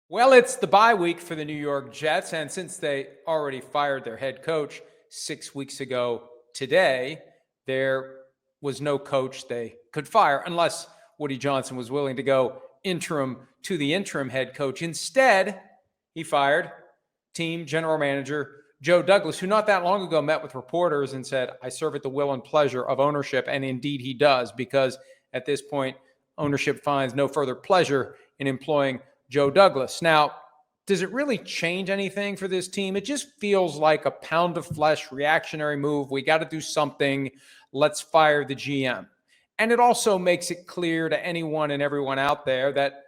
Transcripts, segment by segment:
Well, it's the bye week for the New York Jets, and since they already fired their head coach 6 weeks ago today, there was no coach they could fire unless Woody Johnson was willing to go interim to the interim head coach. Instead, he fired team general manager Joe Douglas, who not that long ago met with reporters and said, "I serve at the will and pleasure of ownership." And indeed he does, because at this point, ownership finds no further pleasure in employing Joe Douglas. Now, does it really change anything for this team? It just feels like a pound of flesh reactionary move. We got to do something. Let's fire the GM. And it also makes it clear to anyone and everyone out there that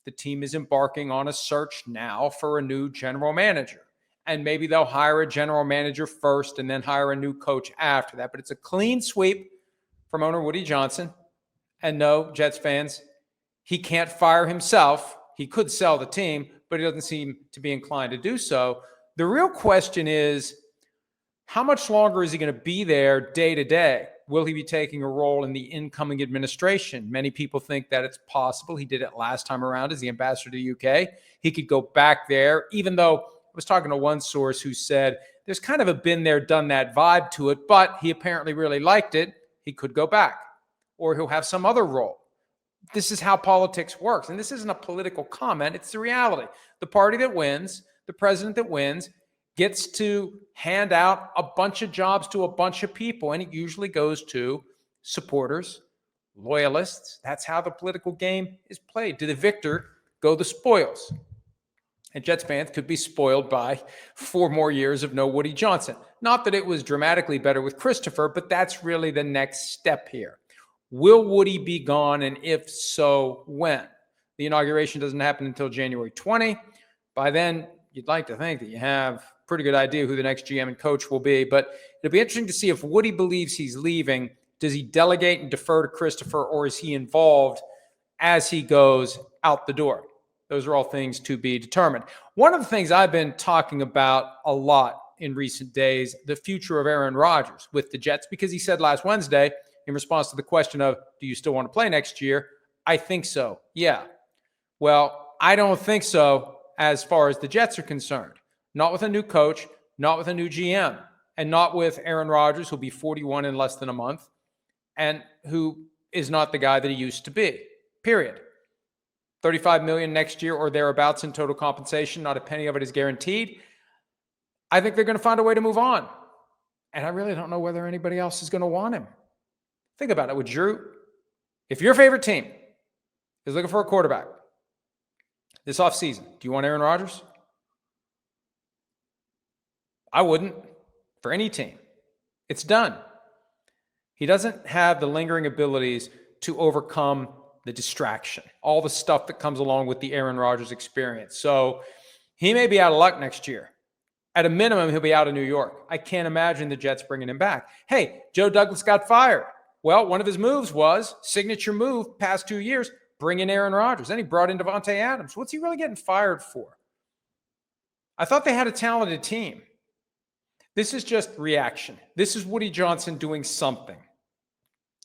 the team is embarking on a search now for a new general manager. And maybe they'll hire a general manager first and then hire a new coach after that. But it's a clean sweep from owner Woody Johnson. And no, Jets fans, he can't fire himself. He could sell the team, but he doesn't seem to be inclined to do so. The real question is, how much longer is he going to be there day to day? Will he be taking a role in the incoming administration? Many people think that it's possible. He did it last time around as the ambassador to the UK. He could go back there, even though I was talking to one source who said there's kind of a been there, done that vibe to it, but he apparently really liked it. He could go back, or he'll have some other role. This is how politics works. And this isn't a political comment. It's the reality. The party that wins, the president that wins, gets to hand out a bunch of jobs to a bunch of people. And it usually goes to supporters, loyalists. That's how the political game is played. To the victor go the spoils. And Jets fans could be spoiled by 4 more years of no Woody Johnson. Not that it was dramatically better with Christopher, but that's really the next step here. Will Woody be gone? And if so, when? The inauguration doesn't happen until January 20. By then, you'd like to think that you have a pretty good idea who the next GM and coach will be. But it'll be interesting to see if Woody believes he's leaving. Does he delegate and defer to Christopher, or is he involved as he goes out the door? Those are all things to be determined. One of the things I've been talking about a lot in recent days, the future of Aaron Rodgers with the Jets, because he said last Wednesday, in response to the question of, do you still want to play next year? I think so. Yeah. Well, I don't think so as far as the Jets are concerned. Not with a new coach, not with a new GM, and not with Aaron Rodgers, who'll be 41 in less than a month, and who is not the guy that he used to be, period. $35 million next year or thereabouts in total compensation. Not a penny of it is guaranteed. I think they're going to find a way to move on. And I really don't know whether anybody else is going to want him. Think about it. If your favorite team is looking for a quarterback this offseason, do you want Aaron Rodgers? I wouldn't for any team. It's done. He doesn't have the lingering abilities to overcome the distraction, all the stuff that comes along with the Aaron Rodgers experience. So he may be out of luck next year. At a minimum, he'll be out of New York. I can't imagine the Jets bringing him back. Hey, Joe Douglas got fired. Well, one of his moves was, signature move past 2 years, bring in Aaron Rodgers. Then he brought in Devontae Adams. What's he really getting fired for? I thought they had a talented team. This is just reaction. This is Woody Johnson doing something.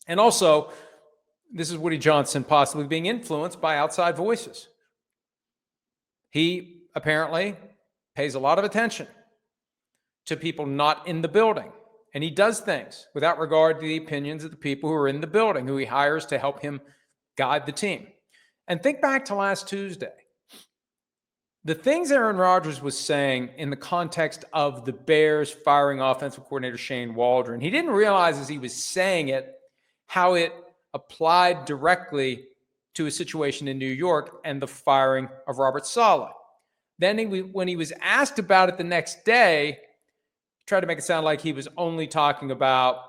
And also, this is Woody Johnson possibly being influenced by outside voices. He apparently pays a lot of attention to people not in the building. And he does things without regard to the opinions of the people who are in the building, who he hires to help him guide the team. And think back to last Tuesday. The things Aaron Rodgers was saying in the context of the Bears firing offensive coordinator Shane Waldron, he didn't realize as he was saying it how it applied directly to a situation in New York and the firing of Robert Saleh. Then when he was asked about it the next day, tried to make it sound like he was only talking about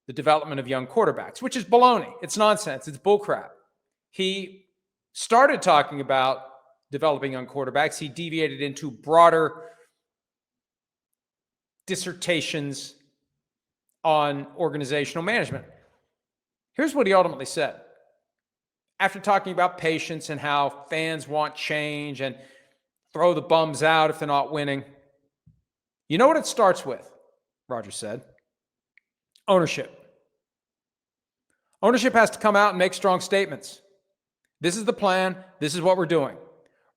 the development of young quarterbacks, which is baloney. It's nonsense. It's bullcrap. He started talking about developing young quarterbacks. He deviated into broader dissertations on organizational management. Here's what he ultimately said. After talking about patience and how fans want change and throw the bums out if they're not winning, you know what it starts with, Rodgers said? Ownership. Ownership has to come out and make strong statements. This is the plan. This is what we're doing.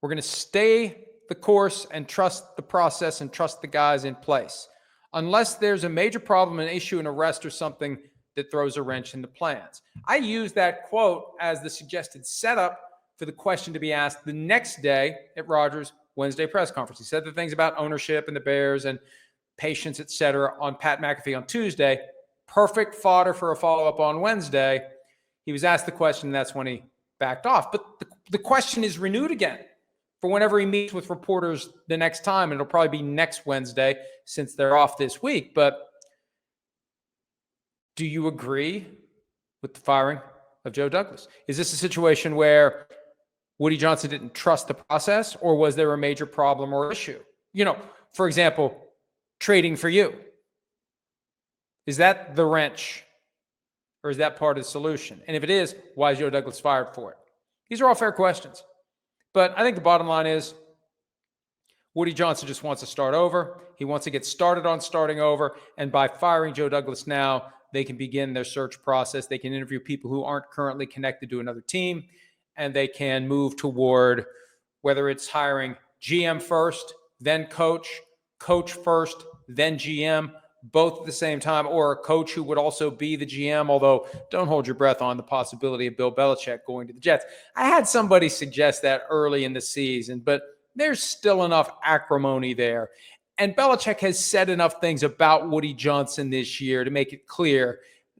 We're going to stay the course and trust the process and trust the guys in place. Unless there's a major problem, an issue, an arrest, or something that throws a wrench in the plans. I use that quote as the suggested setup for the question to be asked the next day at Rodgers' Wednesday press conference. He said the things about ownership and the Bears and patience, et cetera, on Pat McAfee on Tuesday. Perfect fodder for a follow-up on Wednesday. He was asked the question, and that's when he backed off. But the question is renewed again for whenever he meets with reporters the next time, and it'll probably be next Wednesday since they're off this week. But do you agree with the firing of Joe Douglas? Is this a situation where Woody Johnson didn't trust the process, or was there a major problem or issue? For example, trading for you. Is that the wrench, or is that part of the solution? And if it is, why is Joe Douglas fired for it? These are all fair questions. But I think the bottom line is Woody Johnson just wants to start over. He wants to get started on starting over. And by firing Joe Douglas now, they can begin their search process. They can interview people who aren't currently connected to another team, and they can move toward whether it's hiring GM first, then coach first, then GM, both at the same time, or a coach who would also be the GM, although don't hold your breath on the possibility of Bill Belichick going to the Jets. I had somebody suggest that early in the season, but there's still enough acrimony there. And Belichick has said enough things about Woody Johnson this year to make it clear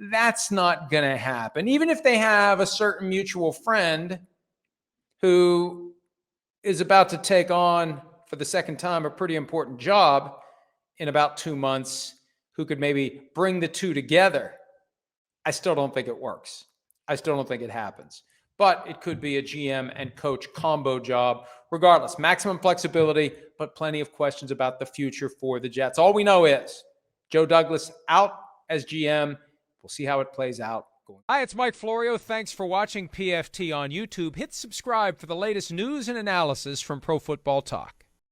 that's not going to happen. Even if they have a certain mutual friend who is about to take on, for the second time, a pretty important job in about 2 months, who could maybe bring the two together, I still don't think it works. I still don't think it happens. But it could be a GM and coach combo job. Regardless, maximum flexibility, but plenty of questions about the future for the Jets. All we know is Joe Douglas out as GM. We'll see how it plays out. Hi, it's Mike Florio. Thanks for watching PFT on YouTube. Hit subscribe for the latest news and analysis from Pro Football Talk.